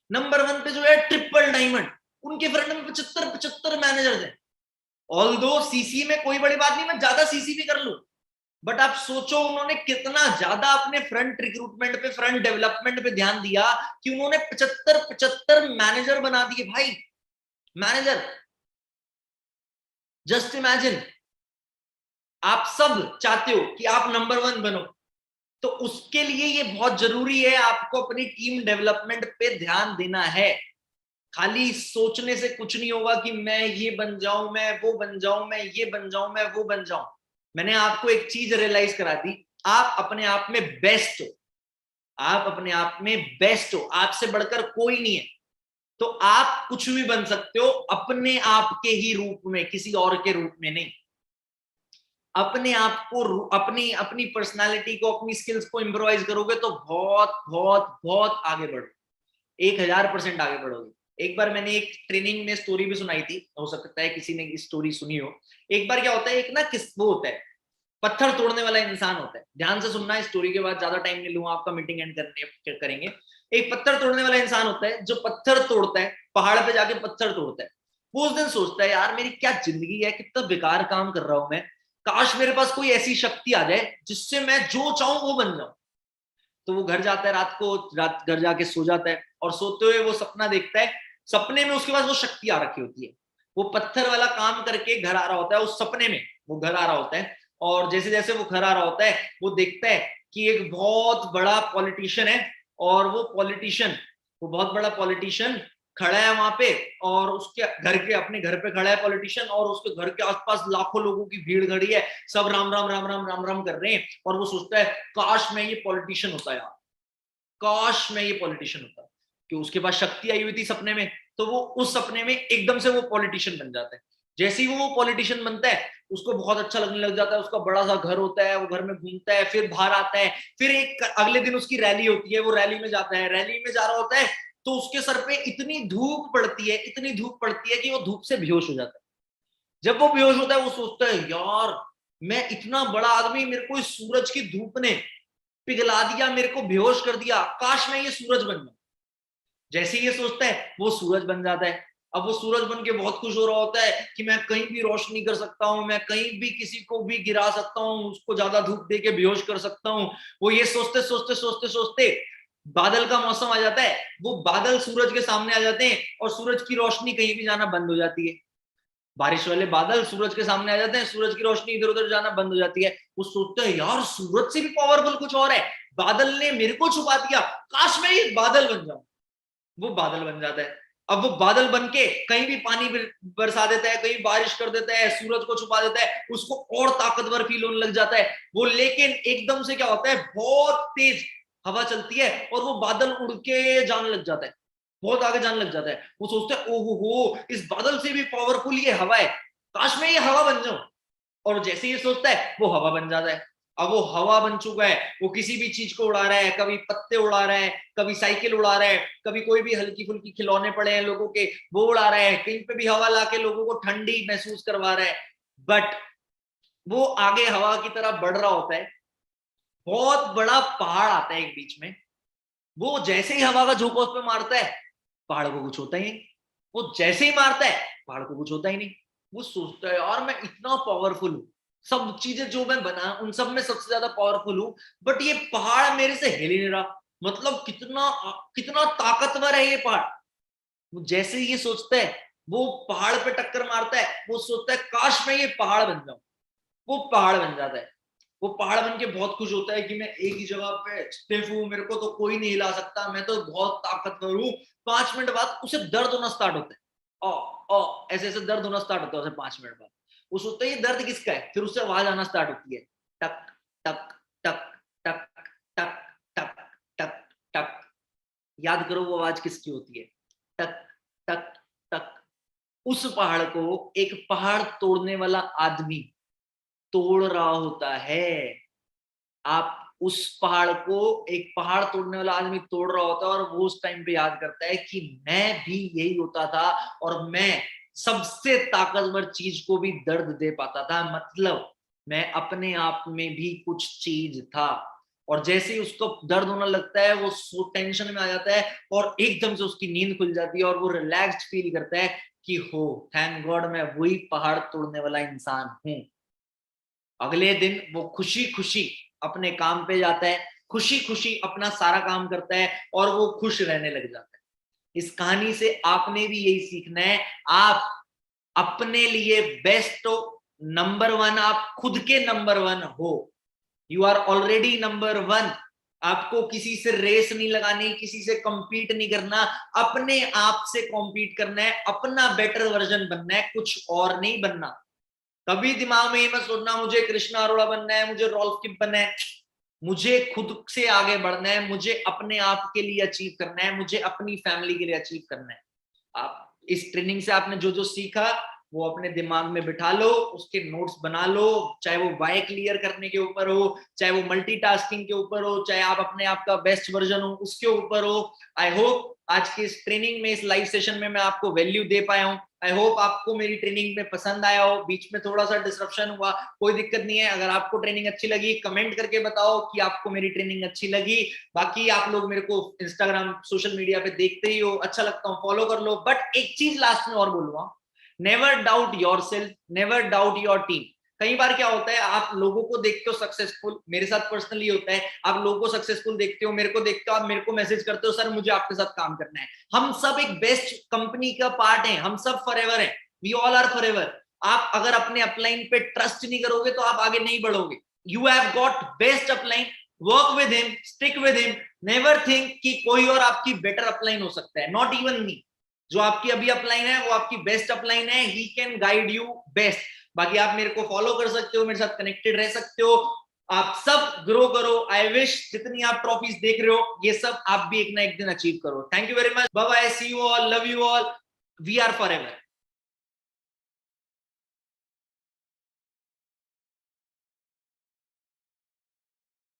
नंबर 1 पे जो है ट्रिपल डायमंड, उनके फ्रंट में 75 मैनेजर्स हैं। ऑल्दो सीसी में कोई बड़ी बात नहीं, मैं ज्यादा सीसी भी कर लूं, बट आप सोचो उन्होंने कितना ज्यादा अपने फ्रंट रिक्रूटमेंट पे, फ्रंट डेवलपमेंट पे ध्यान दिया कि उन्होंने 75 मैनेजर बना दिए भाई, मैनेजर। जस्ट इमेजिन, आप सब चाहते हो कि आप नंबर 1 बनो, तो उसके लिए ये बहुत जरूरी है, आपको अपनी टीम डेवलपमेंट पे ध्यान देना है। खाली सोचने से कुछ नहीं होगा कि मैं ये बन जाऊं, मैं वो बन जाऊं, मैं ये बन जाऊं, मैं वो बन जाऊं। मैंने आपको एक चीज रियलाइज करा दी, आप अपने आप में बेस्ट हो, आप अपने आप में बेस्ट हो, आपसे बढ़कर कोई नहीं है। तो आप कुछ भी बन सकते हो अपने आप के ही रूप में, किसी और के रूप में नहीं। अपने आप को, अपनी अपनी पर्सनालिटी को, अपनी स्किल्स को इम्प्रोवाइज करोगे तो बहुत बहुत बहुत आगे बढ़ो, 1000% आगे बढ़ोगे। एक बार मैंने एक ट्रेनिंग में स्टोरी भी सुनाई थी, हो सकता है किसी ने स्टोरी सुनी हो। एक बार क्या होता है, एक ना किस वो होता है, पत्थर तोड़ने वाला इंसान होता है। ध्यान से सुनना है स्टोरी के बाद, ज्यादा टाइम नहीं लूंगा आपका, मीटिंग एंड करेंगे। एक पत्थर तोड़ने वाला इंसान होता है जो पत्थर तोड़ता है, पहाड़ पे जाके पत्थर तोड़ता है। वो उस दिन सोचता है, यार मेरी क्या जिंदगी है, कितना बेकार काम कर रहा हूं मैं, काश मेरे पास कोई ऐसी शक्ति आ जाए जिससे मैं जो चाहूं वो बन जाऊं। तो वो घर जाता है, रात को, रात घर जाके सो जाता है, और सोते हुए वो सपना देखता है। सपने में उसके पास वो शक्ति आ रखी होती है, वो पत्थर वाला काम करके घर आ रहा होता है। उस सपने में वो घर आ रहा होता है, और जैसे जैसे वो घर आ रहा होता है, वो देखता है कि एक बहुत बड़ा पॉलिटिशियन है, और वो पॉलिटिशियन, वो बहुत बड़ा पॉलिटिशियन खड़ा है वहां पे, और उसके घर के, अपने घर पे खड़ा है पॉलिटिशियन, और उसके घर के आसपास लाखों लोगों की भीड़ खड़ी है, सब राम राम राम राम राम राम कर रहे हैं। और वो सोचता है, काश मैं ये पॉलिटिशियन होता यार, काश मैं ये पॉलिटिशियन होता। कि उसके पास शक्ति आई हुई थी सपने में, तो वो उस सपने में एकदम से वो पॉलिटिशियन बन जाता है। जैसे ही वो पॉलिटिशियन बनता है, उसको बहुत अच्छा लगने लग जाता है, उसका बड़ा सा घर होता है, वो घर में घूमता है, फिर बाहर आता है, फिर एक अगले दिन उसकी रैली होती है, वो रैली में जाता है, रैली में जा रहा होता है, तो उसके सर पे इतनी धूप पड़ती है, इतनी धूप पड़ती है कि वो धूप से बेहोश हो जाता है। जब वो बेहोश होता है, वो सोचता है, यार मैं इतना बड़ा आदमी, मेरे को इस सूरज की धूप ने पिघला दिया, मेरे को बेहोश कर दिया, काश मैं ये सूरज बन जाऊं। जैसे ही ये सोचता है, वो सूरज बन जाता है। अब वो सूरज बन के बहुत खुश हो रहा होता है कि मैं कहीं भी रोशनी कर सकता हूँ, मैं कहीं भी किसी को भी गिरा सकता हूँ, उसको ज्यादा धूप दे के बेहोश कर सकता हूँ। वो ये सोचते सोचते सोचते सोचते बादल का मौसम आ जाता है, वो बादल सूरज के सामने आ जाते हैं, और सूरज की रोशनी कहीं भी जाना बंद हो जाती है। बारिश वाले बादल सूरज के सामने आ जाते हैं, सूरज की रोशनी इधर उधर जाना बंद हो जाती है। वो सोचते हैं, यार सूरज से भी पावरफुल कुछ और है, बादल ने मेरे को छुपा दिया, काश मैं ये बादल बन जाऊं। वो बादल बन जाता है। अब वो बादल बन के कहीं भी पानी बरसा देता है, कहीं बारिश कर देता है, सूरज को छुपा देता है, उसको और ताकतवर फील होने लग जाता है वो। लेकिन एकदम से क्या होता है, बहुत तेज हवा चलती है, और वो बादल उड़ के जाने लग जाता है, बहुत आगे जाने लग जाता है। वो सोचते हैं, ओहो हो, इस बादल से भी पावरफुल ये हवा है, काश मैं ये हवा बन जाऊं। और जैसे ये सोचता है, वो हवा बन जाता है। अब वो हवा बन चुका है, वो किसी भी चीज को उड़ा रहा है, कभी पत्ते उड़ा रहा है, कभी साइकिल उड़ा रहा है, कभी कोई भी हल्की फुल्की खिलौने पड़े हैं लोगों के, वो उड़ा रहा है, कहीं पे भी हवा लाके लोगों को ठंडी महसूस करवा रहा है। बट वो आगे हवा की तरफ बढ़ रहा होता है, बहुत बड़ा पहाड़ आता है एक बीच में। वो जैसे ही हवा का झोंका उस पर मारता है, पहाड़ को कुछ होता ही नहीं। वो जैसे ही मारता है, पहाड़ को कुछ होता ही नहीं। वो सोचता है, यार मैं इतना पावरफुल हूँ, सब चीजें जो मैं बना उन सब में सबसे ज्यादा पावरफुल हूँ, बट ये पहाड़ मेरे से हिल ही नहीं रहा। मतलब कितना कितना ताकतवर है ये पहाड़। वो जैसे ही ये सोचता है, वो पहाड़ पे टक्कर मारता है, वो सोचता है, काश मैं ये पहाड़ बन जाऊं। वो पहाड़ बन जाता है। वो पहाड़ बन के बहुत खुश होता है कि मैं एक ही जगह पे स्टिफ हूँ, मेरे को तो कोई नहीं हिला सकता, मैं तो बहुत ताकतवर हूँ। 5 मिनट बाद उसे दर्द होना स्टार्ट होता है, ओ ऐसे ऐसे दर्द होना स्टार्ट होता है उसे 5 मिनट बाद। वो सोचता है, ये दर्द किसका है, फिर उससे आवाज आना स्टार्ट होती है, टक टक टक टक टक टक टक टक। याद करो वो आवाज किसकी होती है, टक टक टक। उस पहाड़ को एक पहाड़ तोड़ने वाला आदमी तोड़ रहा होता है। आप उस पहाड़ को एक पहाड़ तोड़ने वाला आदमी तोड़ रहा होता है, और वो उस टाइम पे याद करता है कि मैं भी यही होता था, और मैं सबसे ताकतवर चीज को भी दर्द दे पाता था। मतलब मैं अपने आप में भी कुछ चीज था। और जैसे ही उसको दर्द होने लगता है वो टेंशन में आ जाता है और एकदम से उसकी नींद खुल जाती है और वो रिलैक्स्ड फील करता है कि हो थैंक गॉड मैं वही पहाड़ तोड़ने वाला इंसान हूं। अगले दिन वो खुशी खुशी अपने काम पे जाता है, खुशी खुशी अपना सारा काम करता है और वो खुश रहने लग जाता है। इस कहानी से आपने भी यही सीखना है, आप अपने लिए बेस्ट हो, नंबर वन, आप खुद के नंबर वन हो, you are already number one. आपको किसी से रेस नहीं लगानी, किसी से compete नहीं करना, अपने आप से compete करना है, अपना बेटर वर्जन बनना है, कुछ और नहीं बनना। कभी दिमाग में ये मत सोचना मुझे कृष्णा अरोड़ा बनना है, मुझे रॉल्फ किप बनना है। मुझे खुद से आगे बढ़ना है, मुझे अपने आप के लिए अचीव करना है, मुझे अपनी फैमिली के लिए अचीव करना है। आप इस ट्रेनिंग से आपने जो जो सीखा वो अपने दिमाग में बिठा लो, उसके नोट्स बना लो, चाहे वो वाई क्लियर करने के ऊपर हो, चाहे वो मल्टीटास्किंग के ऊपर हो, चाहे आप अपने आप का बेस्ट वर्जन हो उसके ऊपर हो। आई होप आज की इस ट्रेनिंग में, इस लाइव सेशन में मैं आपको वैल्यू दे पाया हूं। आई होप आपको मेरी ट्रेनिंग में पसंद आया हो। बीच में थोड़ा सा डिसरप्शन हुआ, कोई दिक्कत नहीं है। अगर आपको ट्रेनिंग अच्छी लगी कमेंट करके बताओ कि आपको मेरी ट्रेनिंग अच्छी लगी। बाकी आप लोग मेरे को इंस्टाग्राम सोशल मीडिया पे देखते ही हो, अच्छा लगता हूँ फॉलो कर लो। बट एक चीज लास्ट में और बोलूंगा, never doubt yourself, never doubt your team. कई बार क्या होता है, आप लोगों को देखते हो सक्सेसफुल, मेरे साथ पर्सनली होता है, आप लोगों को सक्सेसफुल देखते हो, मेरे को देखते हो, आप मेरे को मैसेज करते हो सर मुझे आपके साथ काम करना है। हम सब एक बेस्ट कंपनी का पार्ट हैं, हम सब फॉरएवर हैं, वी ऑल आर फॉरएवर। आप अगर अपने अपलाइन पे ट्रस्ट नहीं करोगे तो आप आगे नहीं बढ़ोगे। You have got best upline, work with him, stick with him, never think कि कोई और आपकी बेटर अपलाइन हो सकता है, नॉट इवन मी। जो आपकी अभी अपलाइन है वो आपकी बेस्ट अपलाइन है, he can guide you best. बाकी आप मेरे को फॉलो कर सकते हो, मेरे साथ कनेक्टेड रह सकते हो, आप सब ग्रो करो। आई विश जितनी आप ट्रॉफीज देख रहे हो ये सब आप भी एक ना एक दिन अचीव करो। Thank you very much, bye bye, see you all, love you all, we are forever.